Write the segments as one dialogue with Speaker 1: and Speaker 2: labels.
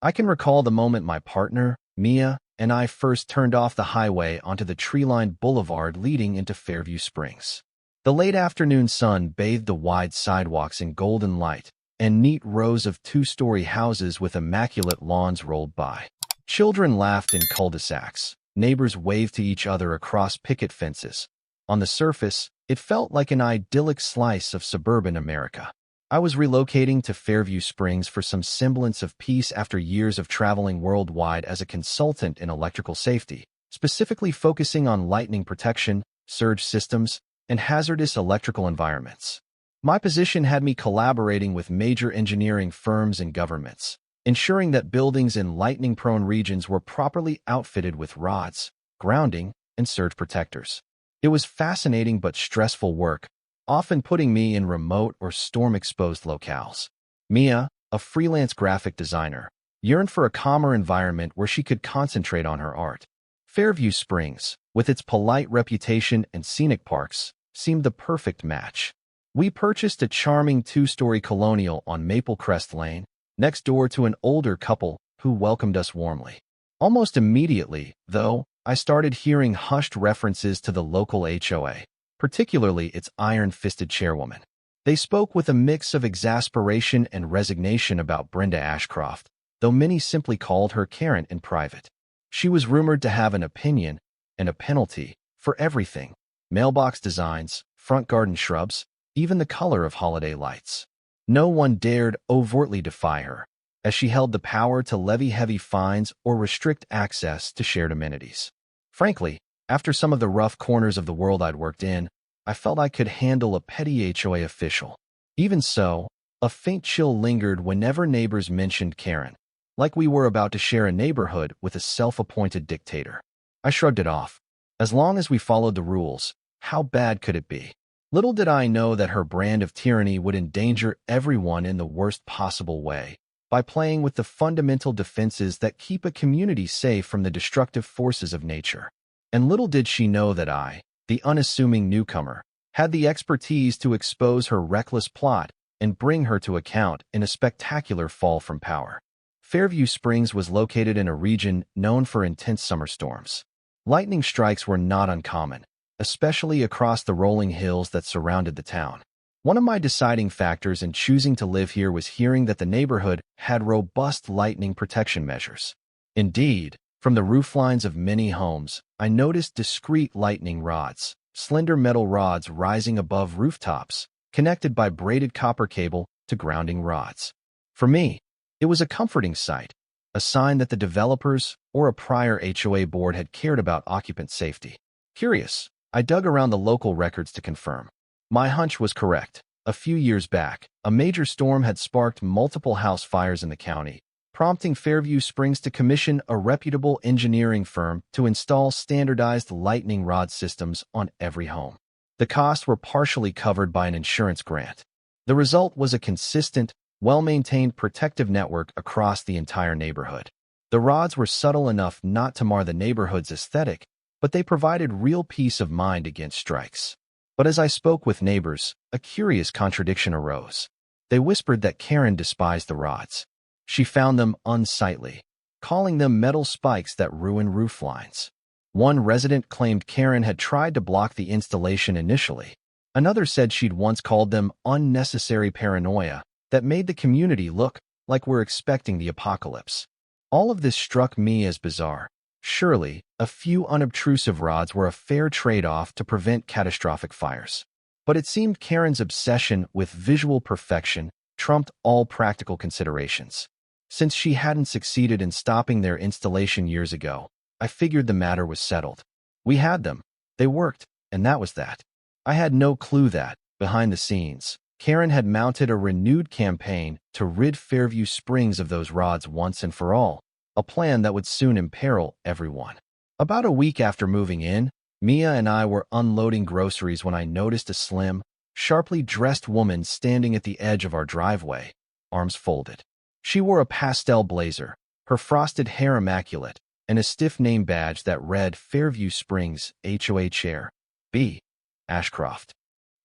Speaker 1: I can recall the moment my partner, Mia, and I first turned off the highway onto the tree-lined boulevard leading into Fairview Springs. The late afternoon sun bathed the wide sidewalks in golden light, and neat rows of two-story houses with immaculate lawns rolled by. Children laughed in cul-de-sacs. Neighbors waved to each other across picket fences. On the surface, it felt like an idyllic slice of suburban America. I was relocating to Fairview Springs for some semblance of peace after years of traveling worldwide as a consultant in electrical safety, specifically focusing on lightning protection, surge systems, and hazardous electrical environments. My position had me collaborating with major engineering firms and governments, ensuring that buildings in lightning-prone regions were properly outfitted with rods, grounding, and surge protectors. It was fascinating but stressful work, often putting me in remote or storm-exposed locales. Mia, a freelance graphic designer, yearned for a calmer environment where she could concentrate on her art. Fairview Springs, with its polite reputation and scenic parks, seemed the perfect match. We purchased a charming two-story colonial on Maple Crest Lane, next door to an older couple who welcomed us warmly. Almost immediately, though, I started hearing hushed references to the local HOA, particularly its iron-fisted chairwoman. They spoke with a mix of exasperation and resignation about Brenda Ashcroft, though many simply called her Karen in private. She was rumored to have an opinion and a penalty for everything: mailbox designs, front garden shrubs, even the color of holiday lights. No one dared overtly defy her, as she held the power to levy heavy fines or restrict access to shared amenities. Frankly, after some of the rough corners of the world I'd worked in, I felt I could handle a petty HOA official. Even so, a faint chill lingered whenever neighbors mentioned Karen, like we were about to share a neighborhood with a self-appointed dictator. I shrugged it off. As long as we followed the rules, how bad could it be? Little did I know that her brand of tyranny would endanger everyone in the worst possible way, by playing with the fundamental defenses that keep a community safe from the destructive forces of nature. And little did she know that I, the unassuming newcomer, had the expertise to expose her reckless plot and bring her to account in a spectacular fall from power. Fairview Springs was located in a region known for intense summer storms. Lightning strikes were not uncommon, especially across the rolling hills that surrounded the town. One of my deciding factors in choosing to live here was hearing that the neighborhood had robust lightning protection measures. Indeed, from the rooflines of many homes, I noticed discrete lightning rods, slender metal rods rising above rooftops, connected by braided copper cable to grounding rods. For me, it was a comforting sight, a sign that the developers or a prior HOA board had cared about occupant safety. Curious, I dug around the local records to confirm. My hunch was correct. A few years back, a major storm had sparked multiple house fires in the county, prompting Fairview Springs to commission a reputable engineering firm to install standardized lightning rod systems on every home. The costs were partially covered by an insurance grant. The result was a consistent, well-maintained protective network across the entire neighborhood. The rods were subtle enough not to mar the neighborhood's aesthetic, but they provided real peace of mind against strikes. But as I spoke with neighbors, a curious contradiction arose. They whispered that Karen despised the rods. She found them unsightly, calling them metal spikes that ruin roof lines. One resident claimed Karen had tried to block the installation initially. Another said she'd once called them unnecessary paranoia that made the community look like we're expecting the apocalypse. All of this struck me as bizarre. Surely, a few unobtrusive rods were a fair trade-off to prevent catastrophic fires. But it seemed Karen's obsession with visual perfection trumped all practical considerations. Since she hadn't succeeded in stopping their installation years ago, I figured the matter was settled. We had them, they worked, and that was that. I had no clue that, behind the scenes, Karen had mounted a renewed campaign to rid Fairview Springs of those rods once and for all, a plan that would soon imperil everyone. About a week after moving in, Mia and I were unloading groceries when I noticed a slim, sharply dressed woman standing at the edge of our driveway, arms folded. She wore a pastel blazer, her frosted hair immaculate, and a stiff name badge that read Fairview Springs HOA Chair, B. Ashcroft.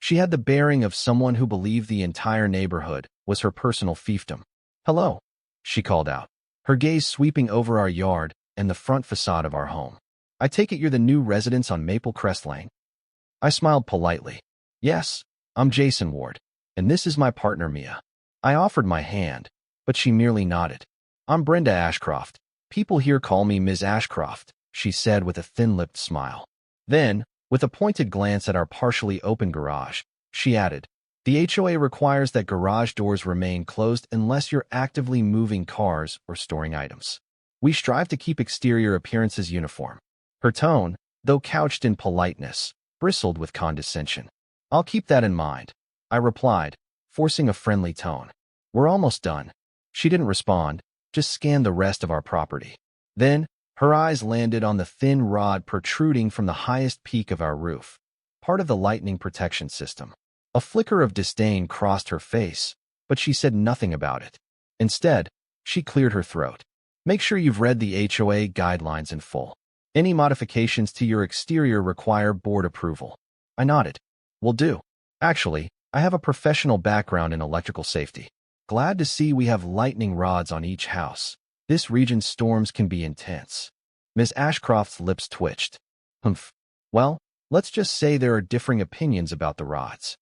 Speaker 1: She had the bearing of someone who believed the entire neighborhood was her personal fiefdom. "Hello," she called out. her gaze sweeping over our yard and the front facade of our home. "I take it you're the new residents on Maple Crest Lane?" I smiled politely. "Yes, I'm Jason Ward, and this is my partner Mia." I offered my hand, but she merely nodded. "I'm Brenda Ashcroft. People here call me Ms. Ashcroft," she said with a thin-lipped smile. Then, with a pointed glance at our partially open garage, she added, "The HOA requires that garage doors remain closed unless you're actively moving cars or storing items. We strive to keep exterior appearances uniform." Her tone, though couched in politeness, bristled with condescension. "I'll keep that in mind," I replied, forcing a friendly tone. "We're almost done." She didn't respond, just scanned the rest of our property. Then, her eyes landed on the thin rod protruding from the highest peak of our roof, part of the lightning protection system. A flicker of disdain crossed her face, but she said nothing about it. Instead, she cleared her throat. "Make sure you've read the HOA guidelines in full. Any modifications to your exterior require board approval." I nodded. "Will do. Actually, I have a professional background in electrical safety. Glad to see we have lightning rods on each house. This region's storms can be intense." Ms. Ashcroft's lips twitched. "Humph. Well, let's just say there are differing opinions about the rods."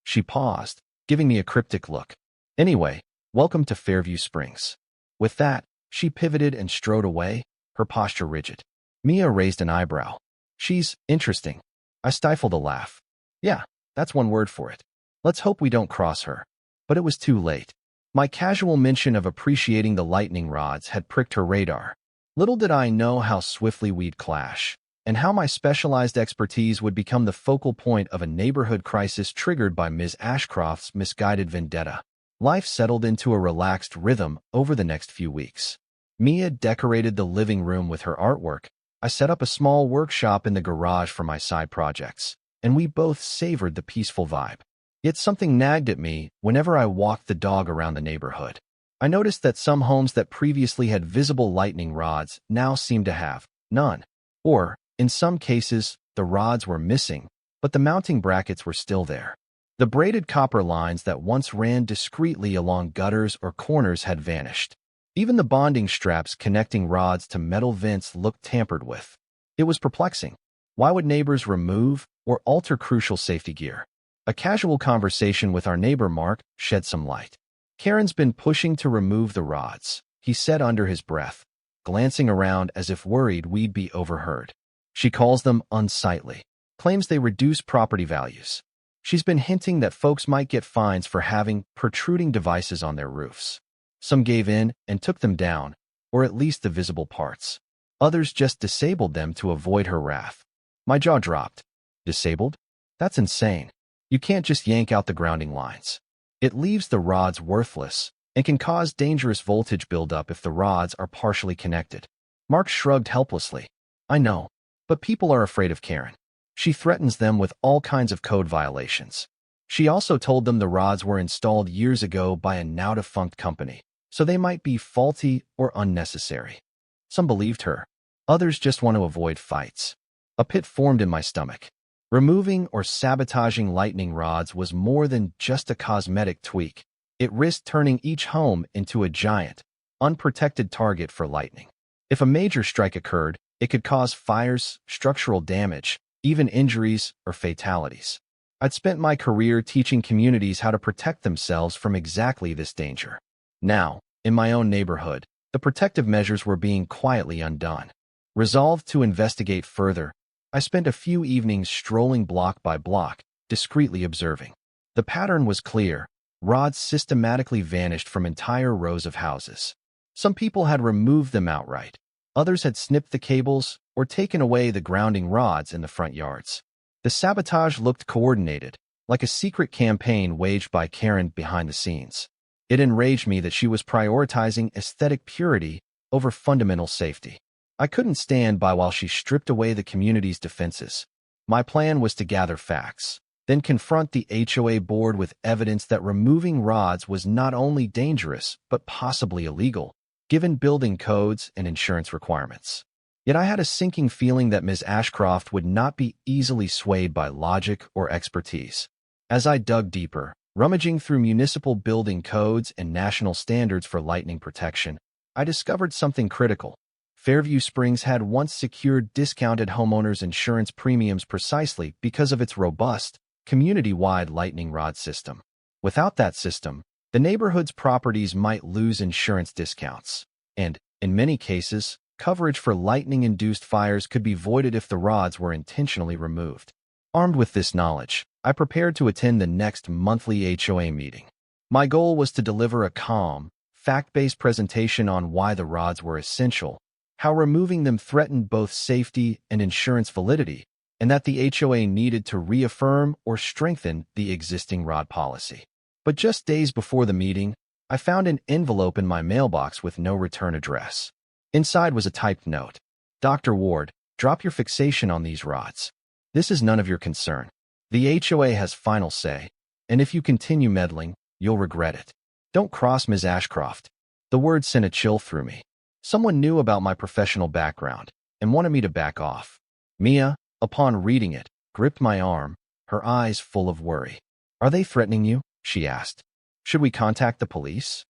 Speaker 1: She paused, giving me a cryptic look. "Anyway, welcome to Fairview Springs." With that, she pivoted and strode away, her posture rigid. Mia raised an eyebrow. "She's interesting." I stifled a laugh. "Yeah, that's one word for it. Let's hope we don't cross her." But it was too late. My casual mention of appreciating the lightning rods had pricked her radar. Little did I know how swiftly we'd clash, and how my specialized expertise would become the focal point of a neighborhood crisis triggered by Ms. Ashcroft's misguided vendetta. Life settled into a relaxed rhythm over the next few weeks. Mia decorated the living room with her artwork. I set up a small workshop in the garage for my side projects, and we both savored the peaceful vibe. Yet something nagged at me whenever I walked the dog around the neighborhood. I noticed that some homes that previously had visible lightning rods now seemed to have none. Or, in some cases, the rods were missing, but the mounting brackets were still there. The braided copper lines that once ran discreetly along gutters or corners had vanished. Even the bonding straps connecting rods to metal vents looked tampered with. It was perplexing. Why would neighbors remove or alter crucial safety gear? A casual conversation with our neighbor Mark shed some light. "Karen's been pushing to remove the rods," he said under his breath, glancing around as if worried we'd be overheard. "She calls them unsightly, claims they reduce property values. She's been hinting that folks might get fines for having protruding devices on their roofs. Some gave in and took them down, or at least the visible parts. Others just disabled them to avoid her wrath." My jaw dropped. Disabled? That's insane. You can't just yank out the grounding lines. It leaves the rods worthless and can cause dangerous voltage buildup if the rods are partially connected. Mark shrugged helplessly. "I know, but people are afraid of Karen. She threatens them with all kinds of code violations. She also told them the rods were installed years ago by a now-defunct company, so they might be faulty or unnecessary." Some believed her. Others just want to avoid fights. A pit formed in my stomach. Removing or sabotaging lightning rods was more than just a cosmetic tweak. It risked turning each home into a giant, unprotected target for lightning. If a major strike occurred, it could cause fires, structural damage, even injuries or fatalities. I'd spent my career teaching communities how to protect themselves from exactly this danger. Now, in my own neighborhood, the protective measures were being quietly undone. Resolved to investigate further, I spent a few evenings strolling block by block, discreetly observing. The pattern was clear. Rods systematically vanished from entire rows of houses. Some people had removed them outright. Others had snipped the cables or taken away the grounding rods in the front yards. The sabotage looked coordinated, like a secret campaign waged by Karen behind the scenes. It enraged me that she was prioritizing aesthetic purity over fundamental safety. I couldn't stand by while she stripped away the community's defenses. My plan was to gather facts, then confront the HOA board with evidence that removing rods was not only dangerous, but possibly illegal, given building codes and insurance requirements. Yet I had a sinking feeling that Ms. Ashcroft would not be easily swayed by logic or expertise. As I dug deeper, rummaging through municipal building codes and national standards for lightning protection, I discovered something critical. Fairview Springs had once secured discounted homeowners insurance premiums precisely because of its robust, community-wide lightning rod system. Without that system, the neighborhood's properties might lose insurance discounts, and, in many cases, coverage for lightning-induced fires could be voided if the rods were intentionally removed. Armed with this knowledge, I prepared to attend the next monthly HOA meeting. My goal was to deliver a calm, fact-based presentation on why the rods were essential, how removing them threatened both safety and insurance validity, and that the HOA needed to reaffirm or strengthen the existing rod policy. But just days before the meeting, I found an envelope in my mailbox with no return address. Inside was a typed note. Dr. Ward, drop your fixation on these rods. This is none of your concern. The HOA has final say, and if you continue meddling, you'll regret it. Don't cross Ms. Ashcroft. The word sent a chill through me. Someone knew about my professional background and wanted me to back off. Mia, upon reading it, gripped my arm, her eyes full of worry. Are they threatening you? She asked. Should we contact the police?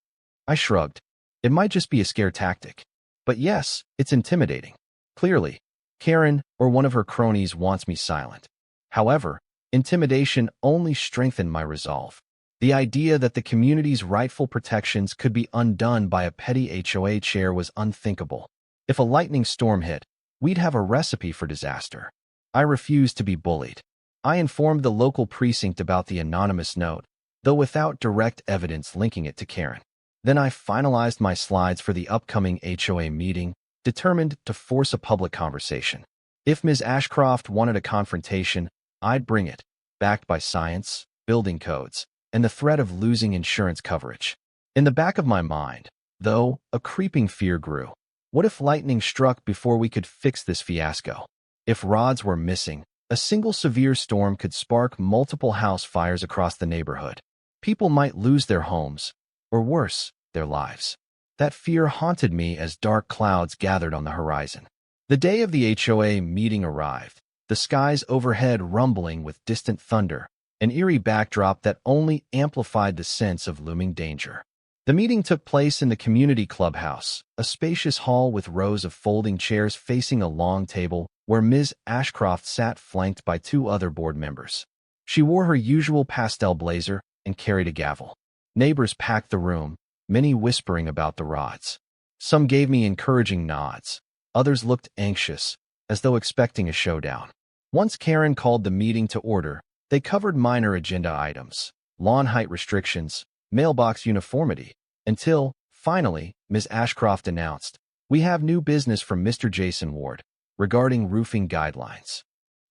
Speaker 1: I shrugged. It might just be a scare tactic. But yes, it's intimidating. Clearly, Karen or one of her cronies wants me silent. However, intimidation only strengthened my resolve. The idea that the community's rightful protections could be undone by a petty HOA chair was unthinkable. If a lightning storm hit, we'd have a recipe for disaster. I refused to be bullied. I informed the local precinct about the anonymous note, though without direct evidence linking it to Karen. Then I finalized my slides for the upcoming HOA meeting, determined to force a public conversation. If Ms. Ashcroft wanted a confrontation, I'd bring it, backed by science, building codes, and the threat of losing insurance coverage. In the back of my mind, though, a creeping fear grew. What if lightning struck before we could fix this fiasco? If rods were missing, a single severe storm could spark multiple house fires across the neighborhood. People might lose their homes, or worse, their lives. That fear haunted me as dark clouds gathered on the horizon. The day of the HOA meeting arrived, the skies overhead rumbling with distant thunder, an eerie backdrop that only amplified the sense of looming danger. The meeting took place in the community clubhouse, a spacious hall with rows of folding chairs facing a long table where Ms. Ashcroft sat flanked by two other board members. She wore her usual pastel blazer and carried a gavel. Neighbors packed the room, many whispering about the rods. Some gave me encouraging nods. Others looked anxious, as though expecting a showdown. Once Karen called the meeting to order, they covered minor agenda items, lawn height restrictions, mailbox uniformity, until, finally, Ms. Ashcroft announced, "We have new business from Mr. Jason Ward regarding roofing guidelines."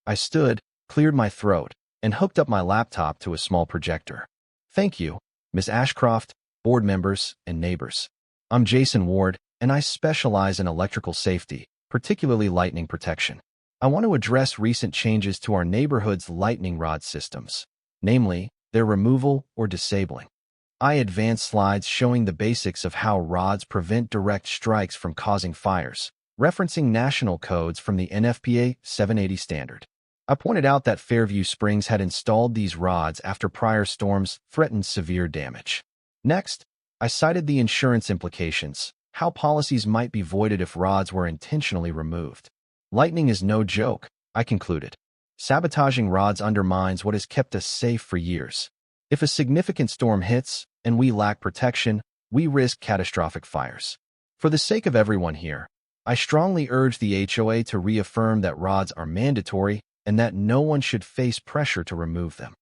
Speaker 1: I stood, cleared my throat, and hooked up my laptop to a small projector. Thank you, Ms. Ashcroft, board members, and neighbors. I'm Jason Ward, and I specialize in electrical safety, particularly lightning protection. I want to address recent changes to our neighborhood's lightning rod systems, namely, their removal or disabling. I advanced slides showing the basics of how rods prevent direct strikes from causing fires, referencing national codes from the NFPA 780 standard. I pointed out that Fairview Springs had installed these rods after prior storms threatened severe damage. Next, I cited the insurance implications, how policies might be voided if rods were intentionally removed. Lightning is no joke, I concluded. Sabotaging rods undermines what has kept us safe for years. If a significant storm hits and we lack protection, we risk catastrophic fires. For the sake of everyone here, I strongly urge the HOA to reaffirm that rods are mandatory and that no one should face pressure to remove them.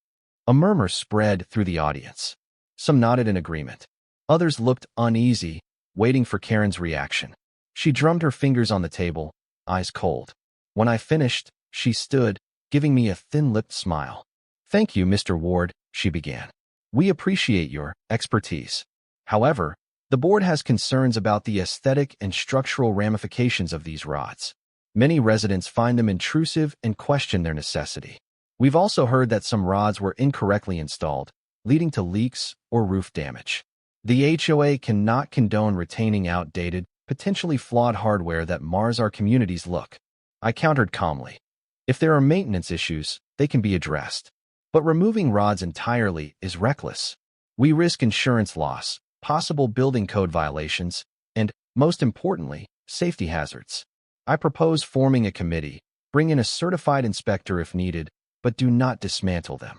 Speaker 1: A murmur spread through the audience. Some nodded in agreement. Others looked uneasy, waiting for Karen's reaction. She drummed her fingers on the table, eyes cold. When I finished, she stood, giving me a thin-lipped smile. "Thank you, Mr. Ward," she began. "We appreciate your expertise. However, the board has concerns about the aesthetic and structural ramifications of these rods. Many residents find them intrusive and question their necessity. We've also heard that some rods were incorrectly installed, leading to leaks or roof damage. The HOA cannot condone retaining outdated, potentially flawed hardware that mars our community's look." I countered calmly. If there are maintenance issues, they can be addressed. But removing rods entirely is reckless. We risk insurance loss, possible building code violations, and, most importantly, safety hazards. I propose forming a committee, bring in a certified inspector if needed, but do not dismantle them.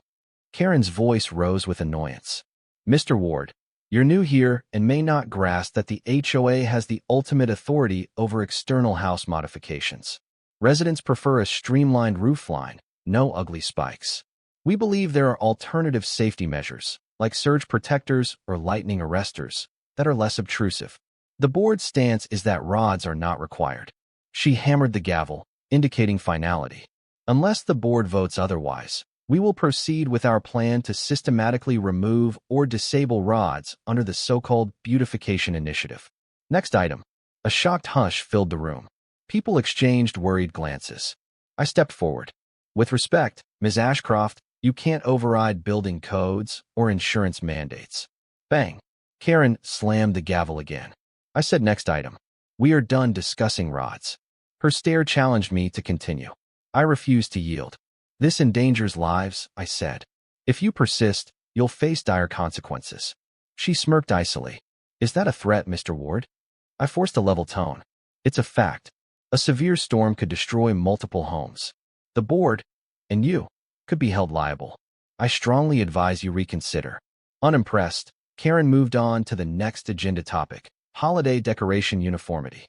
Speaker 1: Karen's voice rose with annoyance. Mr. Ward, you're new here and may not grasp that the HOA has the ultimate authority over external house modifications. Residents prefer a streamlined roofline, no ugly spikes. We believe there are alternative safety measures, like surge protectors or lightning arresters, that are less obtrusive. The board's stance is that rods are not required. She hammered the gavel, indicating finality. Unless the board votes otherwise, we will proceed with our plan to systematically remove or disable rods under the so-called beautification initiative. Next item. A shocked hush filled the room. People exchanged worried glances. I stepped forward. With respect, Ms. Ashcroft, you can't override building codes or insurance mandates. Bang. Karen slammed the gavel again. I said next item. We are done discussing rods. Her stare challenged me to continue. I refused to yield. This endangers lives, I said. If you persist, you'll face dire consequences. She smirked icily. Is that a threat, Mr. Ward? I forced a level tone. It's a fact. A severe storm could destroy multiple homes. The board, and you, could be held liable. I strongly advise you reconsider. Unimpressed, Karen moved on to the next agenda topic, holiday decoration uniformity.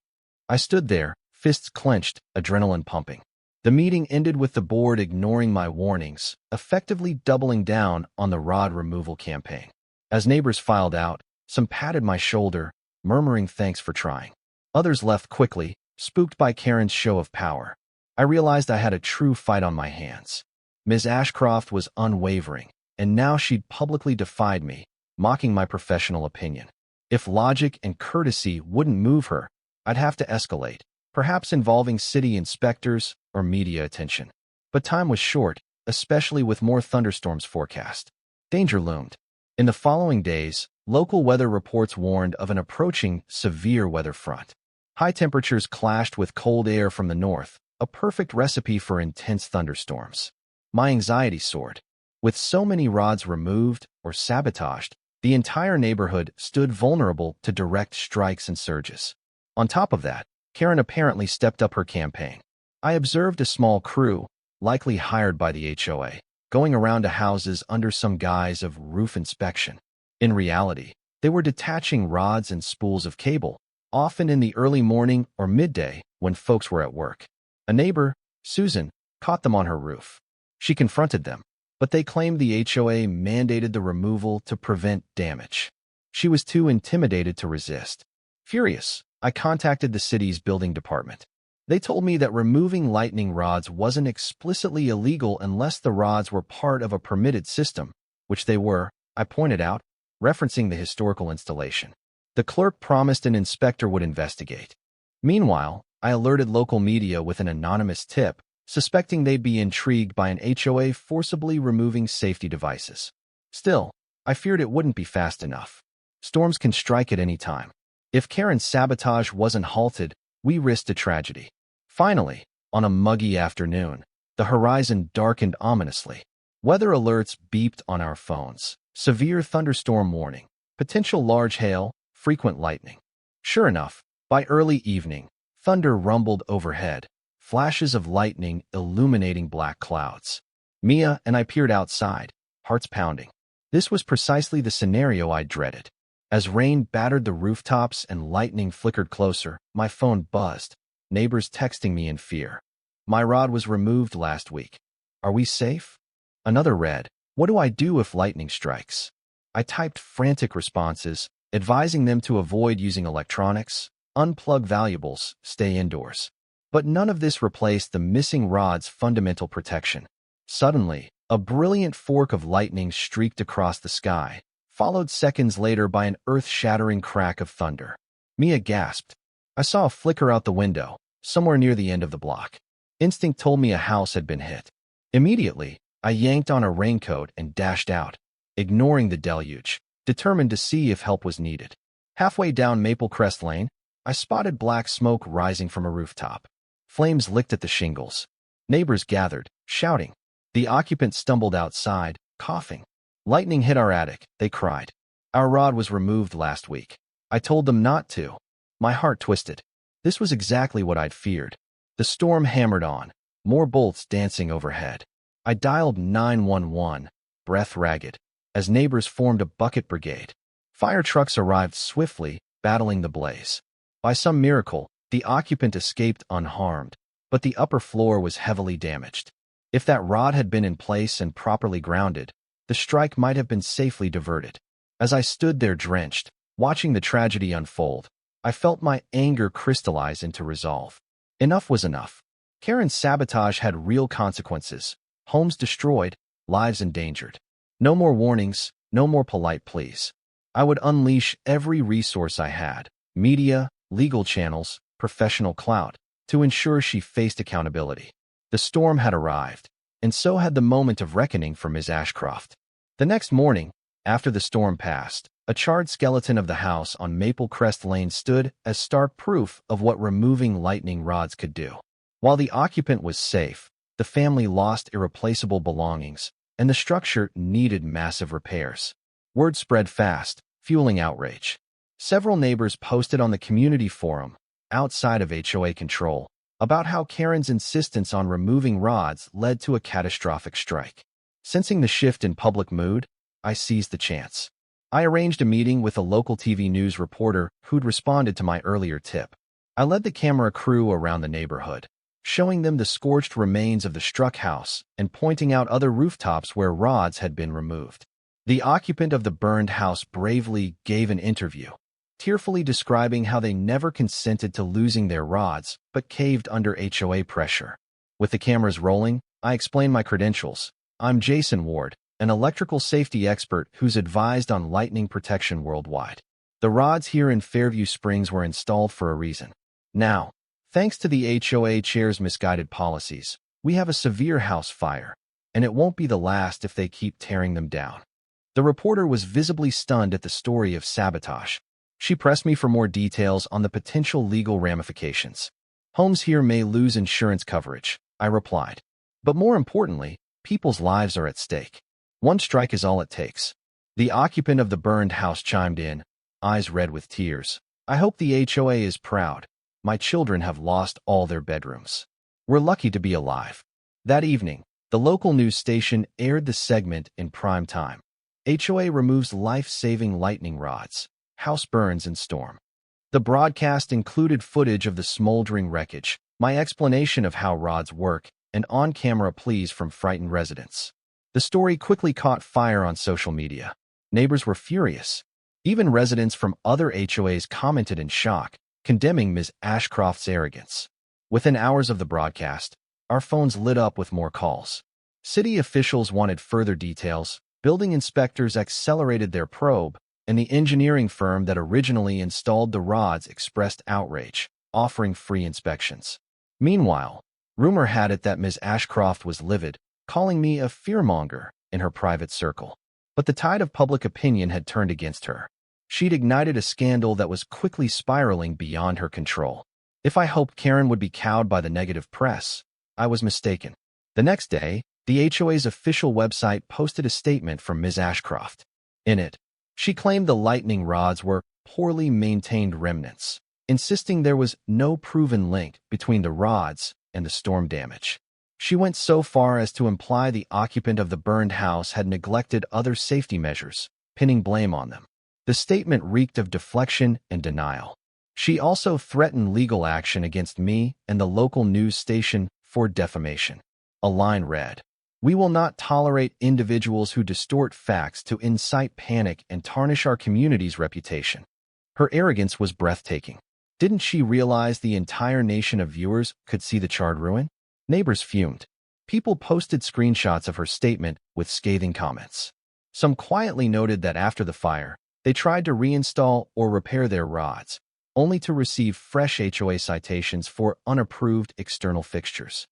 Speaker 1: I stood there, fists clenched, adrenaline pumping. The meeting ended with the board ignoring my warnings, effectively doubling down on the rod removal campaign. As neighbors filed out, some patted my shoulder, murmuring thanks for trying. Others left quickly, spooked by Karen's show of power. I realized I had a true fight on my hands. Ms. Ashcroft was unwavering, and now she'd publicly defied me, mocking my professional opinion. If logic and courtesy wouldn't move her, I'd have to escalate, perhaps involving city inspectors or media attention. But time was short, especially with more thunderstorms forecast. Danger loomed. In the following days, local weather reports warned of an approaching severe weather front. High temperatures clashed with cold air from the north, a perfect recipe for intense thunderstorms. My anxiety soared. With so many rods removed or sabotaged, the entire neighborhood stood vulnerable to direct strikes and surges. On top of that, Karen apparently stepped up her campaign. I observed a small crew, likely hired by the HOA, going around to houses under some guise of roof inspection. In reality, they were detaching rods and spools of cable, often in the early morning or midday when folks were at work. A neighbor, Susan, caught them on her roof. She confronted them, but they claimed the HOA mandated the removal to prevent damage. She was too intimidated to resist. Furious, I contacted the city's building department. They told me that removing lightning rods wasn't explicitly illegal unless the rods were part of a permitted system, which they were, I pointed out, referencing the historical installation. The clerk promised an inspector would investigate. Meanwhile, I alerted local media with an anonymous tip, suspecting they'd be intrigued by an HOA forcibly removing safety devices. Still, I feared it wouldn't be fast enough. Storms can strike at any time. If Karen's sabotage wasn't halted, we risked a tragedy. Finally, on a muggy afternoon, the horizon darkened ominously. Weather alerts beeped on our phones. Severe thunderstorm warning, potential large hail, frequent lightning. Sure enough, by early evening, thunder rumbled overhead, flashes of lightning illuminating black clouds. Mia and I peered outside, hearts pounding. This was precisely the scenario I dreaded. As rain battered the rooftops and lightning flickered closer, my phone buzzed, neighbors texting me in fear. My rod was removed last week. Are we safe? Another read, what do I do if lightning strikes? I typed frantic responses, advising them to avoid using electronics, unplug valuables, stay indoors. But none of this replaced the missing rod's fundamental protection. Suddenly, a brilliant fork of lightning streaked across the sky, followed seconds later by an earth-shattering crack of thunder. Mia gasped. I saw a flicker out the window, somewhere near the end of the block. Instinct told me a house had been hit. Immediately, I yanked on a raincoat and dashed out, ignoring the deluge, determined to see if help was needed. Halfway down Maple Crest Lane, I spotted black smoke rising from a rooftop. Flames licked at the shingles. Neighbors gathered, shouting. The occupant stumbled outside, coughing. Lightning hit our attic, they cried. Our rod was removed last week. I told them not to. My heart twisted. This was exactly what I'd feared. The storm hammered on, more bolts dancing overhead. I dialed 911, breath ragged, as neighbors formed a bucket brigade. Fire trucks arrived swiftly, battling the blaze. By some miracle, the occupant escaped unharmed, but the upper floor was heavily damaged. If that rod had been in place and properly grounded, the strike might have been safely diverted. As I stood there drenched, watching the tragedy unfold, I felt my anger crystallize into resolve. Enough was enough. Karen's sabotage had real consequences. Homes destroyed, lives endangered. No more warnings, no more polite pleas. I would unleash every resource I had, media, legal channels, professional clout, to ensure she faced accountability. The storm had arrived, and so had the moment of reckoning for Ms. Ashcroft. The next morning, after the storm passed, a charred skeleton of the house on Maple Crest Lane stood as stark proof of what removing lightning rods could do. While the occupant was safe, the family lost irreplaceable belongings, and the structure needed massive repairs. Word spread fast, fueling outrage. Several neighbors posted on the community forum, outside of HOA control, about how Karen's insistence on removing rods led to a catastrophic strike. Sensing the shift in public mood, I seized the chance. I arranged a meeting with a local TV news reporter who'd responded to my earlier tip. I led the camera crew around the neighborhood, showing them the scorched remains of the struck house and pointing out other rooftops where rods had been removed. The occupant of the burned house bravely gave an interview, tearfully describing how they never consented to losing their rods but caved under HOA pressure. With the cameras rolling, I explained my credentials. I'm Jason Ward, an electrical safety expert who's advised on lightning protection worldwide. The rods here in Fairview Springs were installed for a reason. Now, thanks to the HOA chair's misguided policies, we have a severe house fire, and it won't be the last if they keep tearing them down. The reporter was visibly stunned at the story of sabotage. She pressed me for more details on the potential legal ramifications. Homes here may lose insurance coverage, I replied. But more importantly, people's lives are at stake. One strike is all it takes. The occupant of the burned house chimed in, eyes red with tears. I hope the HOA is proud. My children have lost all their bedrooms. We're lucky to be alive. That evening, the local news station aired the segment in prime time. HOA removes life-saving lightning rods. House burns in storm. The broadcast included footage of the smoldering wreckage, my explanation of how rods work, and on-camera pleas from frightened residents. The story quickly caught fire on social media. Neighbors were furious. Even residents from other HOAs commented in shock, condemning Ms. Ashcroft's arrogance. Within hours of the broadcast, our phones lit up with more calls. City officials wanted further details, building inspectors accelerated their probe, and the engineering firm that originally installed the rods expressed outrage, offering free inspections. Meanwhile, rumor had it that Ms. Ashcroft was livid, calling me a fearmonger in her private circle. But the tide of public opinion had turned against her. She'd ignited a scandal that was quickly spiraling beyond her control. If I hoped Karen would be cowed by the negative press, I was mistaken. The next day, the HOA's official website posted a statement from Ms. Ashcroft. In it, she claimed the lightning rods were poorly maintained remnants, insisting there was no proven link between the rods and the storm damage. She went so far as to imply the occupant of the burned house had neglected other safety measures, pinning blame on them. The statement reeked of deflection and denial. She also threatened legal action against me and the local news station for defamation. A line read, "We will not tolerate individuals who distort facts to incite panic and tarnish our community's reputation." Her arrogance was breathtaking. Didn't she realize the entire nation of viewers could see the charred ruin? Neighbors fumed. People posted screenshots of her statement with scathing comments. Some quietly noted that after the fire, they tried to reinstall or repair their rods, only to receive fresh HOA citations for unapproved external fixtures.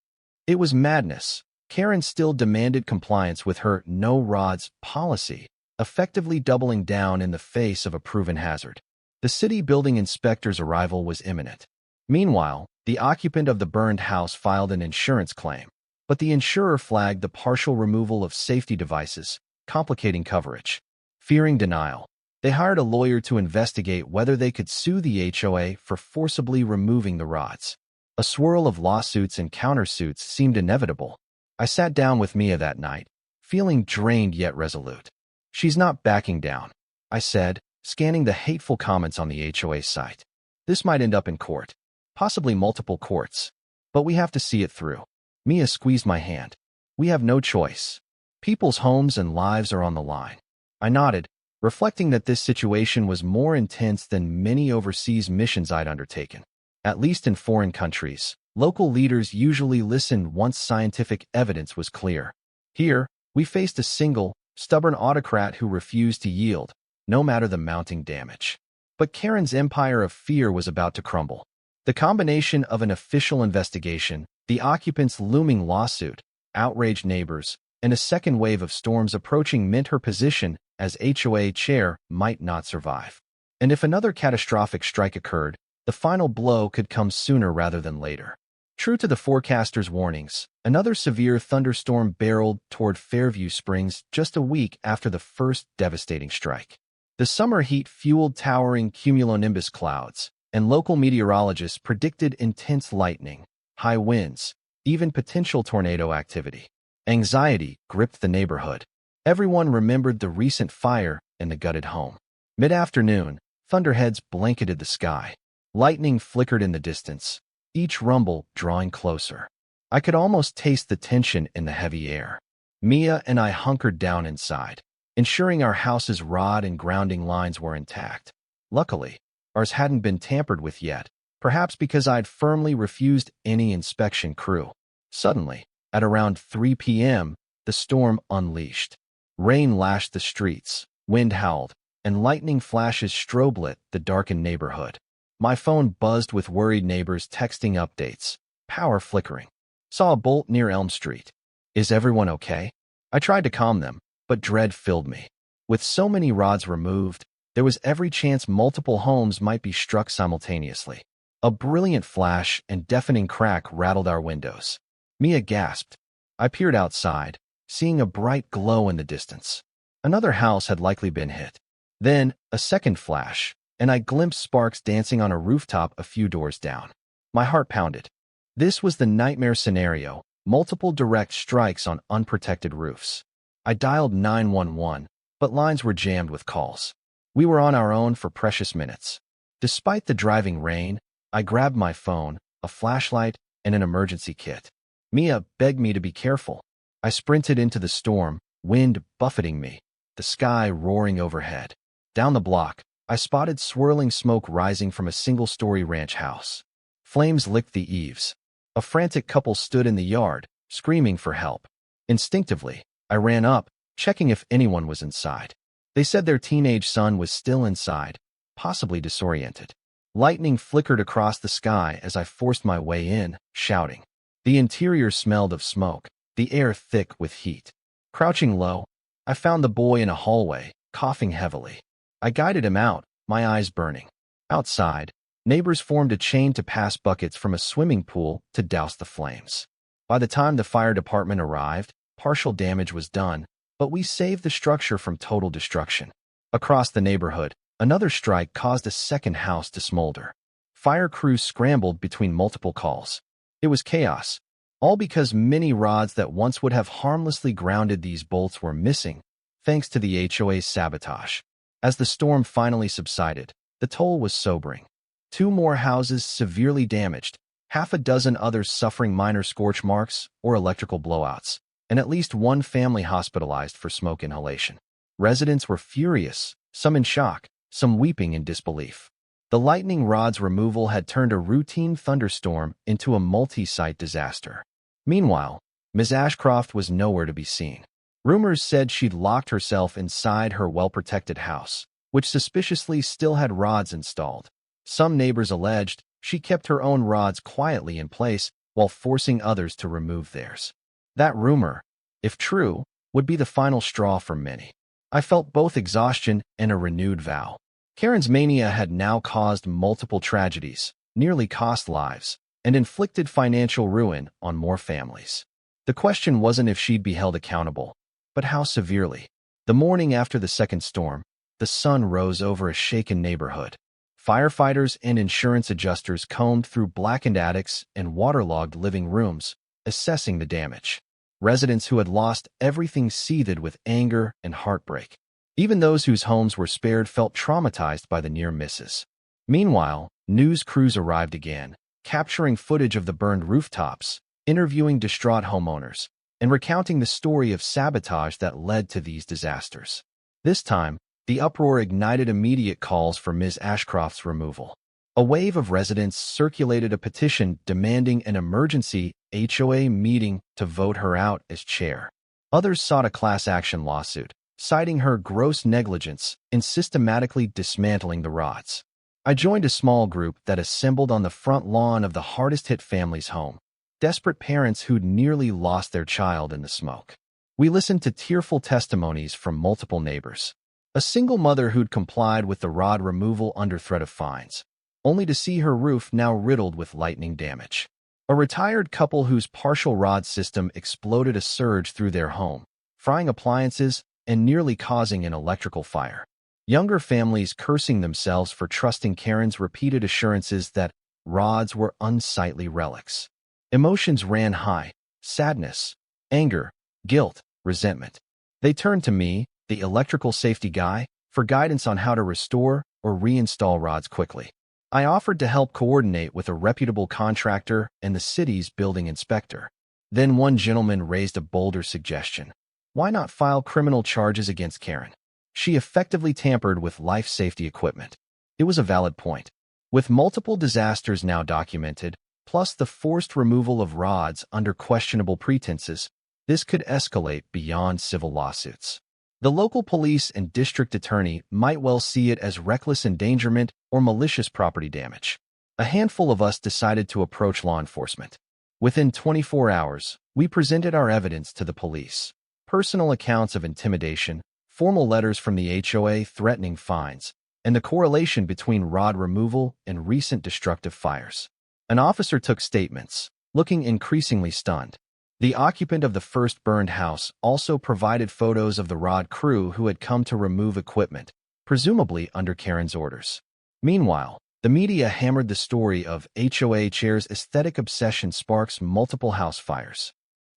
Speaker 1: It was madness. Karen still demanded compliance with her no rods policy, effectively doubling down in the face of a proven hazard. The city building inspector's arrival was imminent. Meanwhile, the occupant of the burned house filed an insurance claim, but the insurer flagged the partial removal of safety devices, complicating coverage. Fearing denial, They hired a lawyer to investigate whether they could sue the HOA for forcibly removing the rods. A swirl of lawsuits and countersuits seemed inevitable. I sat down with Mia that night, feeling drained yet resolute. "She's not backing down," I said, scanning the hateful comments on the HOA site. "This might end up in court, possibly multiple courts, but we have to see it through." Mia squeezed my hand. "We have no choice. People's homes and lives are on the line." I nodded, reflecting that this situation was more intense than many overseas missions I'd undertaken. At least in foreign countries, local leaders usually listened once scientific evidence was clear. Here, we faced a single, stubborn autocrat who refused to yield, no matter the mounting damage. But Karen's empire of fear was about to crumble. The combination of an official investigation, the occupants' looming lawsuit, outraged neighbors, and a second wave of storms approaching meant her position as HOA chair might not survive. And if another catastrophic strike occurred, the final blow could come sooner rather than later. True to the forecaster's warnings, another severe thunderstorm barreled toward Fairview Springs just a week after the first devastating strike. The summer heat fueled towering cumulonimbus clouds, and local meteorologists predicted intense lightning, high winds, even potential tornado activity. Anxiety gripped the neighborhood. Everyone remembered the recent fire in the gutted home. Mid-afternoon, thunderheads blanketed the sky. Lightning flickered in the distance, each rumble drawing closer. I could almost taste the tension in the heavy air. Mia and I hunkered down inside, ensuring our house's rod and grounding lines were intact. Luckily, ours hadn't been tampered with yet, perhaps because I'd firmly refused any inspection crew. Suddenly, at around 3 p.m., the storm unleashed. Rain lashed the streets, wind howled, and lightning flashes strobe-lit the darkened neighborhood. My phone buzzed with worried neighbors texting updates, power flickering. "Saw a bolt near Elm Street. Is everyone okay?" I tried to calm them, but dread filled me. With so many rods removed, there was every chance multiple homes might be struck simultaneously. A brilliant flash and deafening crack rattled our windows. Mia gasped. I peered outside, seeing a bright glow in the distance. Another house had likely been hit. Then, a second flash, and I glimpsed sparks dancing on a rooftop a few doors down. My heart pounded. This was the nightmare scenario, multiple direct strikes on unprotected roofs. I dialed 911, but lines were jammed with calls. We were on our own for precious minutes. Despite the driving rain, I grabbed my phone, a flashlight, and an emergency kit. Mia begged me to be careful. I sprinted into the storm, wind buffeting me, the sky roaring overhead. Down the block, I spotted swirling smoke rising from a single-story ranch house. Flames licked the eaves. A frantic couple stood in the yard, screaming for help. Instinctively, I ran up, checking if anyone was inside. They said their teenage son was still inside, possibly disoriented. Lightning flickered across the sky as I forced my way in, shouting. The interior smelled of smoke, the air thick with heat. Crouching low, I found the boy in a hallway, coughing heavily. I guided him out, my eyes burning. Outside, neighbors formed a chain to pass buckets from a swimming pool to douse the flames. By the time the fire department arrived, partial damage was done, but we saved the structure from total destruction. Across the neighborhood, another strike caused a second house to smolder. Fire crews scrambled between multiple calls. It was chaos, all because many rods that once would have harmlessly grounded these bolts were missing, thanks to the HOA's sabotage. As the storm finally subsided, the toll was sobering. 2 more houses severely damaged, half a dozen others suffering minor scorch marks or electrical blowouts, and at least 1 family hospitalized for smoke inhalation. Residents were furious, some in shock, some weeping in disbelief. The lightning rod's removal had turned a routine thunderstorm into a multi-site disaster. Meanwhile, Ms. Ashcroft was nowhere to be seen. Rumors said she'd locked herself inside her well-protected house, which suspiciously still had rods installed. Some neighbors alleged she kept her own rods quietly in place while forcing others to remove theirs. That rumor, if true, would be the final straw for many. I felt both exhaustion and a renewed vow. Karen's mania had now caused multiple tragedies, nearly cost lives, and inflicted financial ruin on more families. The question wasn't if she'd be held accountable, but how severely. The morning after the second storm, the sun rose over a shaken neighborhood. Firefighters and insurance adjusters combed through blackened attics and waterlogged living rooms, assessing the damage. Residents who had lost everything seethed with anger and heartbreak. Even those whose homes were spared felt traumatized by the near misses. Meanwhile, news crews arrived again, capturing footage of the burned rooftops, interviewing distraught homeowners, and recounting the story of sabotage that led to these disasters. This time, the uproar ignited immediate calls for Ms. Ashcroft's removal. A wave of residents circulated a petition demanding an emergency HOA meeting to vote her out as chair. Others sought a class action lawsuit, citing her gross negligence in systematically dismantling the rods. I joined a small group that assembled on the front lawn of the hardest-hit family's home, desperate parents who'd nearly lost their child in the smoke. We listened to tearful testimonies from multiple neighbors. A single mother who'd complied with the rod removal under threat of fines, only to see her roof now riddled with lightning damage. A retired couple whose partial rod system exploded a surge through their home, frying appliances and nearly causing an electrical fire. Younger families cursing themselves for trusting Karen's repeated assurances that rods were unsightly relics. Emotions ran high: sadness, anger, guilt, resentment. They turned to me, the electrical safety guy, for guidance on how to restore or reinstall rods quickly. I offered to help coordinate with a reputable contractor and the city's building inspector. Then one gentleman raised a bolder suggestion. Why not file criminal charges against Karen? She effectively tampered with life safety equipment. It was a valid point. With multiple disasters now documented, plus the forced removal of rods under questionable pretenses, this could escalate beyond civil lawsuits. The local police and district attorney might well see it as reckless endangerment or malicious property damage. A handful of us decided to approach law enforcement. Within 24 hours, we presented our evidence to the police. Personal accounts of intimidation, formal letters from the HOA threatening fines, and the correlation between rod removal and recent destructive fires. An officer took statements, looking increasingly stunned. The occupant of the first burned house also provided photos of the rod crew who had come to remove equipment, presumably under Karen's orders. Meanwhile, the media hammered the story of HOA chair's aesthetic obsession sparks multiple house fires.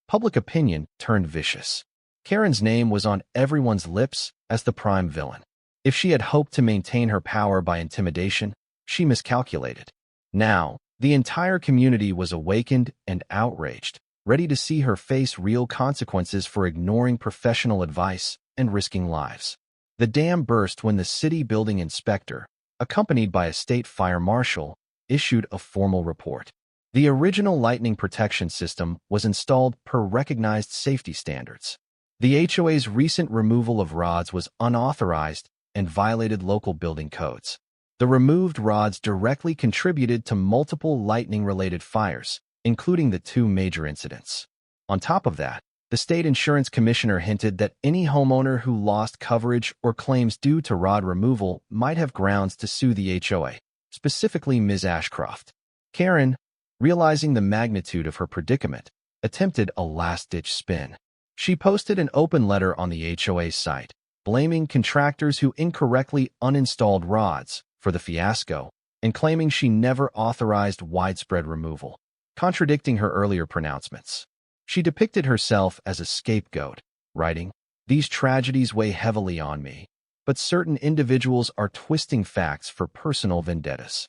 Speaker 1: Public opinion turned vicious. Karen's name was on everyone's lips as the prime villain. If she had hoped to maintain her power by intimidation, she miscalculated. Now, the entire community was awakened and outraged, ready to see her face real consequences for ignoring professional advice and risking lives. The dam burst when the city building inspector, accompanied by a state fire marshal, issued a formal report. The original lightning protection system was installed per recognized safety standards. The HOA's recent removal of rods was unauthorized and violated local building codes. The removed rods directly contributed to multiple lightning-related fires, including the two major incidents. On top of that, the state insurance commissioner hinted that any homeowner who lost coverage or claims due to rod removal might have grounds to sue the HOA, specifically Ms. Ashcroft. Karen, realizing the magnitude of her predicament, attempted a last-ditch spin. She posted an open letter on the HOA's site, blaming contractors who incorrectly uninstalled rods for the fiasco and claiming she never authorized widespread removal, contradicting her earlier pronouncements. She depicted herself as a scapegoat, writing, "These tragedies weigh heavily on me, but certain individuals are twisting facts for personal vendettas."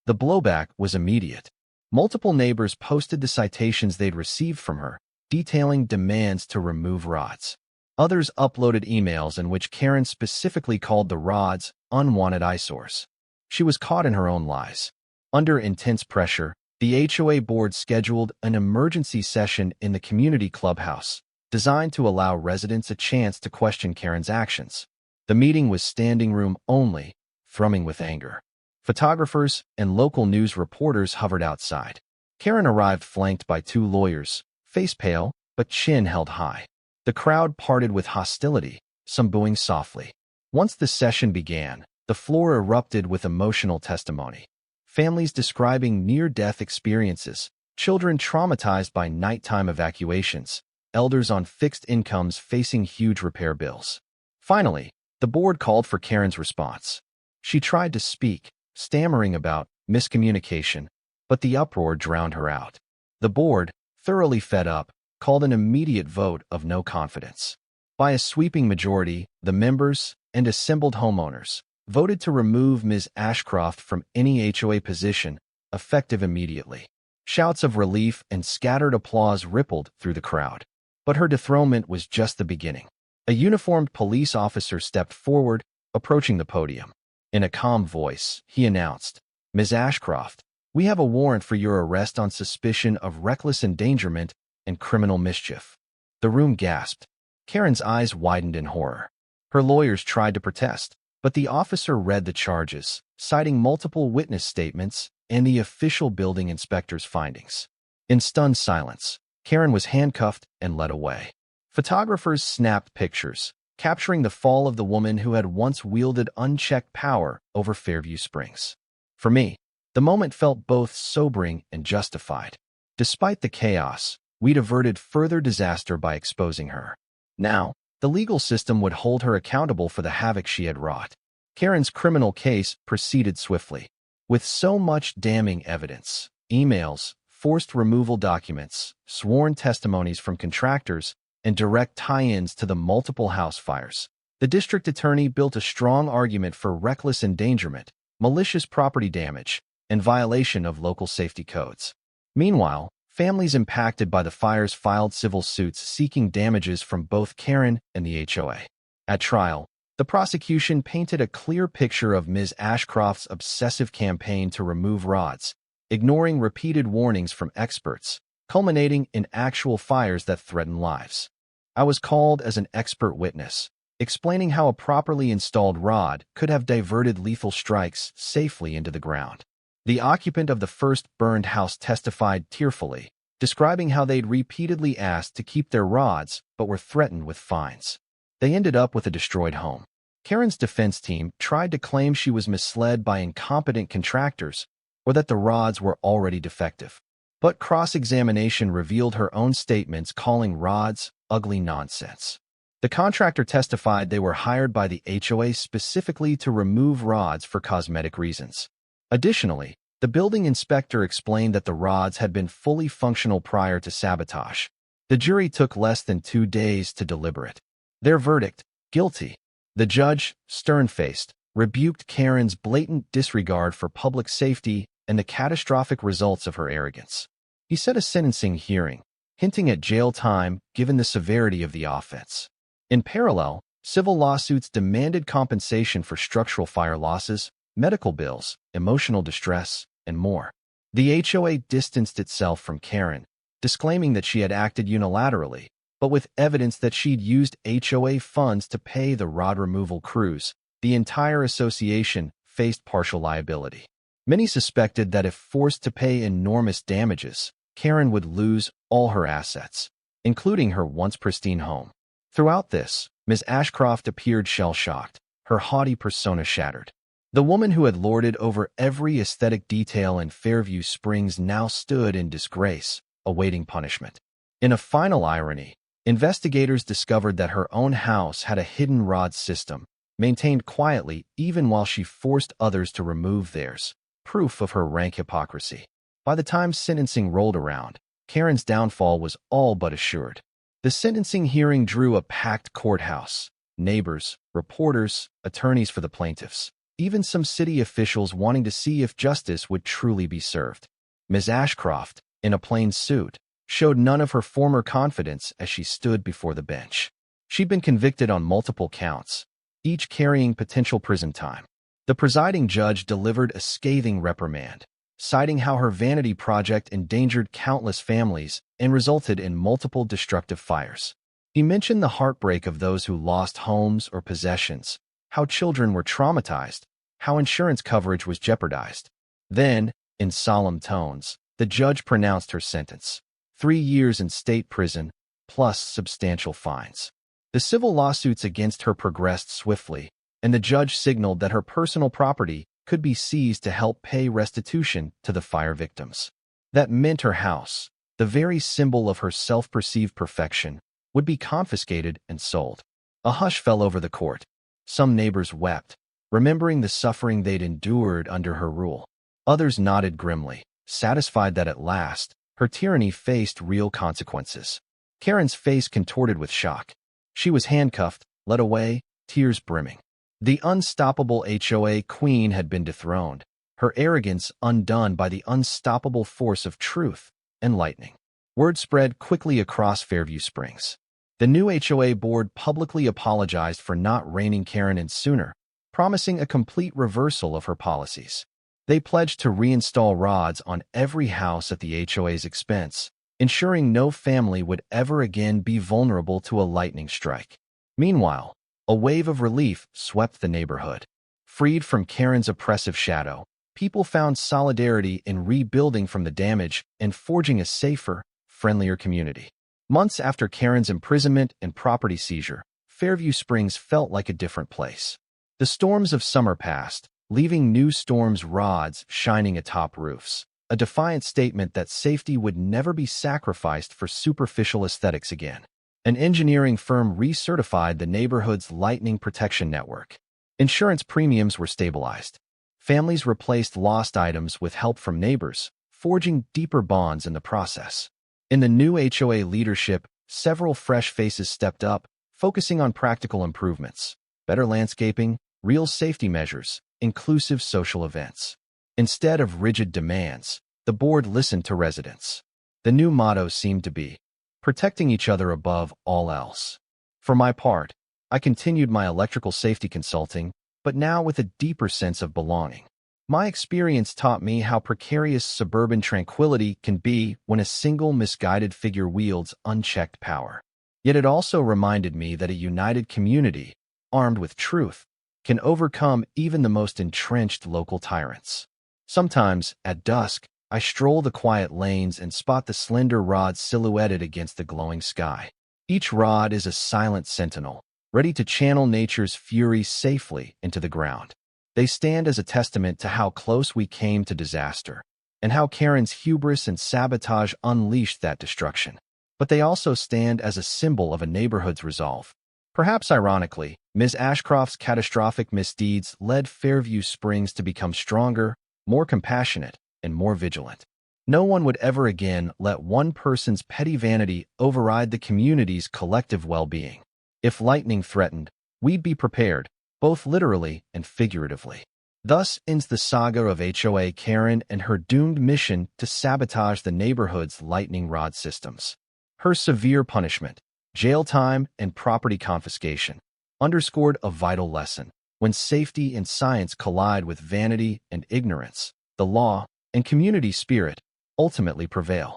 Speaker 1: The blowback was immediate. Multiple neighbors posted the citations they'd received from her, detailing demands to remove rods. Others uploaded emails in which Karen specifically called the rods unwanted eyesores. She was caught in her own lies. Under intense pressure, the HOA board scheduled an emergency session in the community clubhouse, designed to allow residents a chance to question Karen's actions. The meeting was standing room only, thrumming with anger. Photographers and local news reporters hovered outside. Karen arrived flanked by two lawyers, face pale, but chin held high. The crowd parted with hostility, some booing softly. Once the session began, the floor erupted with emotional testimony. Families describing near-death experiences, children traumatized by nighttime evacuations, elders on fixed incomes facing huge repair bills. Finally, The board called for Karen's response. She tried to speak, stammering about miscommunication, but the uproar drowned her out. The board, thoroughly fed up, called an immediate vote of no confidence. By a sweeping majority, the members and assembled homeowners voted to remove Ms. Ashcroft from any HOA position, effective immediately. Shouts of relief and scattered applause rippled through the crowd. But her dethronement was just the beginning. A uniformed police officer stepped forward, approaching the podium. In a calm voice, he announced, "Ms. Ashcroft, we have a warrant for your arrest on suspicion of reckless endangerment and criminal mischief." The room gasped. Karen's eyes widened in horror. Her lawyers tried to protest, but the officer read the charges, citing multiple witness statements and the official building inspector's findings. In stunned silence, Karen was handcuffed and led away. Photographers snapped pictures, capturing the fall of the woman who had once wielded unchecked power over Fairview Springs. For me, the moment felt both sobering and justified. Despite the chaos, we'd averted further disaster by exposing her. Now, the legal system would hold her accountable for the havoc she had wrought. Karen's criminal case proceeded swiftly. With so much damning evidence, emails, forced removal documents, sworn testimonies from contractors, and direct tie-ins to the multiple house fires, the district attorney built a strong argument for reckless endangerment, malicious property damage, and violation of local safety codes. Meanwhile, families impacted by the fires filed civil suits seeking damages from both Karen and the HOA. At trial, the prosecution painted a clear picture of Ms. Ashcroft's obsessive campaign to remove rods, ignoring repeated warnings from experts, culminating in actual fires that threatened lives. I was called as an expert witness, explaining how a properly installed rod could have diverted lethal strikes safely into the ground. The occupant of the first burned house testified tearfully, describing how they'd repeatedly asked to keep their rods but were threatened with fines. They ended up with a destroyed home. Karen's defense team tried to claim she was misled by incompetent contractors or that the rods were already defective. But cross-examination revealed her own statements calling rods ugly nonsense. The contractor testified they were hired by the HOA specifically to remove rods for cosmetic reasons. Additionally, the building inspector explained that the rods had been fully functional prior to sabotage. The jury took less than 2 days to deliberate. Their verdict, guilty. The judge, stern-faced, rebuked Karen's blatant disregard for public safety and the catastrophic results of her arrogance. He set a sentencing hearing, hinting at jail time given the severity of the offense. In parallel, civil lawsuits demanded compensation for structural fire losses, medical bills, emotional distress, and more. The HOA distanced itself from Karen, disclaiming that she had acted unilaterally, but with evidence that she'd used HOA funds to pay the rod removal crews. The entire association faced partial liability. Many suspected that if forced to pay enormous damages, Karen would lose all her assets, including her once pristine home. Throughout this, Ms. Ashcroft appeared shell-shocked, her haughty persona shattered. The woman who had lorded over every aesthetic detail in Fairview Springs now stood in disgrace, awaiting punishment. In a final irony, investigators discovered that her own house had a hidden rod system, maintained quietly even while she forced others to remove theirs, proof of her rank hypocrisy. By the time sentencing rolled around, Karen's downfall was all but assured. The sentencing hearing drew a packed courthouse, neighbors, reporters, attorneys for the plaintiffs, even some city officials wanting to see if justice would truly be served. Ms. Ashcroft, in a plain suit, showed none of her former confidence as she stood before the bench. She'd been convicted on multiple counts, each carrying potential prison time. The presiding judge delivered a scathing reprimand, citing how her vanity project endangered countless families and resulted in multiple destructive fires. He mentioned the heartbreak of those who lost homes or possessions, how children were traumatized, how insurance coverage was jeopardized. Then, in solemn tones, the judge pronounced her sentence: 3 years in state prison, plus substantial fines. The civil lawsuits against her progressed swiftly, and the judge signaled that her personal property could be seized to help pay restitution to the fire victims. That meant her house, the very symbol of her self-perceived perfection, would be confiscated and sold. A hush fell over the court. Some neighbors wept, remembering the suffering they'd endured under her rule. Others nodded grimly, satisfied that at last, her tyranny faced real consequences. Karen's face contorted with shock. She was handcuffed, led away, tears brimming. The unstoppable HOA queen had been dethroned, her arrogance undone by the unstoppable force of truth and lightning. Word spread quickly across Fairview Springs. The new HOA board publicly apologized for not reining Karen in sooner, promising a complete reversal of her policies. They pledged to reinstall rods on every house at the HOA's expense, ensuring no family would ever again be vulnerable to a lightning strike. Meanwhile, a wave of relief swept the neighborhood. Freed from Karen's oppressive shadow, people found solidarity in rebuilding from the damage and forging a safer, friendlier community. Months after Karen's imprisonment and property seizure, Fairview Springs felt like a different place. The storms of summer passed, leaving new storms' rods shining atop roofs, a defiant statement that safety would never be sacrificed for superficial aesthetics again. An engineering firm recertified the neighborhood's lightning protection network. Insurance premiums were stabilized. Families replaced lost items with help from neighbors, forging deeper bonds in the process. In the new HOA leadership, several fresh faces stepped up, focusing on practical improvements, better landscaping, real safety measures, inclusive social events. Instead of rigid demands, the board listened to residents. The new motto seemed to be, protecting each other above all else. For my part, I continued my electrical safety consulting, but now with a deeper sense of belonging. My experience taught me how precarious suburban tranquility can be when a single misguided figure wields unchecked power. Yet it also reminded me that a united community, armed with truth, can overcome even the most entrenched local tyrants. Sometimes, at dusk, I stroll the quiet lanes and spot the slender rods silhouetted against the glowing sky. Each rod is a silent sentinel, ready to channel nature's fury safely into the ground. They stand as a testament to how close we came to disaster, and how Karen's hubris and sabotage unleashed that destruction. But they also stand as a symbol of a neighborhood's resolve. Perhaps ironically, Ms. Ashcroft's catastrophic misdeeds led Fairview Springs to become stronger, more compassionate, and more vigilant. No one would ever again let one person's petty vanity override the community's collective well-being. If lightning threatened, we'd be prepared, both literally and figuratively. Thus ends the saga of HOA Karen and her doomed mission to sabotage the neighborhood's lightning rod systems. Her severe punishment, jail time and property confiscation, underscored a vital lesson. When safety and science collide with vanity and ignorance, the law and community spirit ultimately prevail.